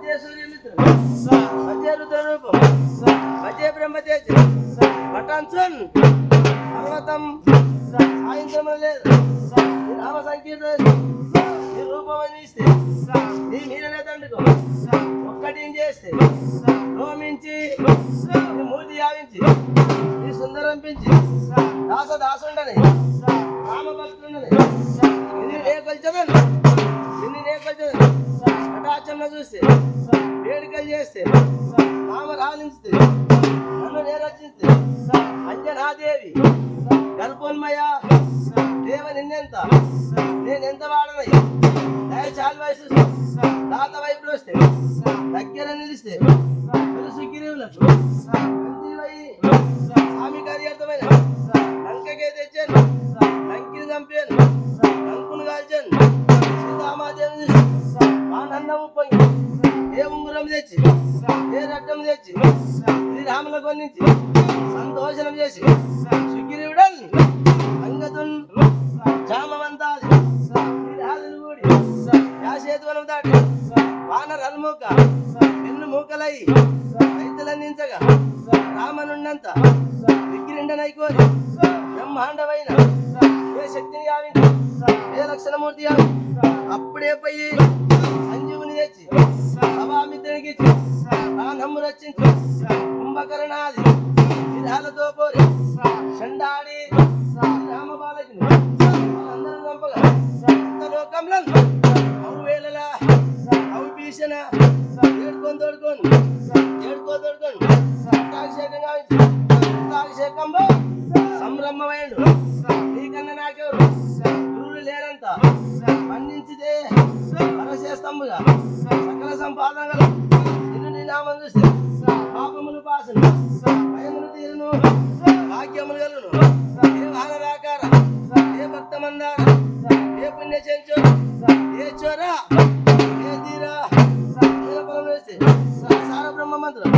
మధ్య సూర్యమిత్రుడు మధ్య రుద్రరూపం మధ్య బ్రహ్మతేజ పటాన్సన్ పర్వతం సాయంత్రం లేదు నీ నామ సంకీర్తన నీ రూపం అందిస్తే నీ మీరనే తండ్రికో ఒక్కటి చేస్తే నోమించి నీ మూతి యావించి నీ సుందరం పెంచి దాసుండని రామభక్తుండని నిన్ను రేకొల్చదను కటాచంలో చూస్తే వేడుకలు చేస్తే రామ రాలించితే నన్ను నేరచిస్తే అంజనాదేవి గల్పోన్మయ దేవ నిన్నెంత నేనెంత వాడనయ్య దయచాలు వయసు తాత వైపులు వస్తే దగ్గర నిలిస్తే సుగ్రీవులకు స్వామి కార్యార్థమైన లంకకే తెచ్చాను లంకిని చంపాను లంకును కాల్చాను సీతామాదేవి ఆనందము పొంగి ఏ ఉంగురం తెచ్చి ఏ రక్తం తెచ్చి శ్రీరాముల కొన్నించి సంతోషం చేసి సుగ్రీవుడన్ అంగతున్ జామవంతాది శ్రీరాజులు కూడి యాసేతువనం దాటి వానరల్మూక ఎన్ను మూకలై రైతులందించగా రామనున్నంత విగ్రిండనైకోరి బ్రహ్మాండమైన ఏ శక్తిని యావించి ఏ లక్షణమూర్తి యావి అప్పుడే పోయి సంజీవుని తెచ్చి సభామిత్రునికి ప్రాణము రచించి కుంభకర్ణాది విధాలతో పోరి చండాడి రామబాలకి అందరం చంపగా లోకంలో అవు వేళలా అవు భీషణ ఏడుకొని తోడుకొని అభిషేకంలో సంబ్రహ్మమైండు నీకన్నా నాకెవరు గురువులు లేరంత మన్నించితే పరశేస్తంబుగా సకల సంపాదన నిన్ను నీ నామం చూస్తే పాపములు పాసును భయములు తీరును భాగ్యములు గలును ఏ వానరాకార ఏ భక్త మందార ఏ పుణ్య చెంచు ఏ చోర ఏ తీరా పొలం వేస్తే సార బ్రహ్మ మంత్రం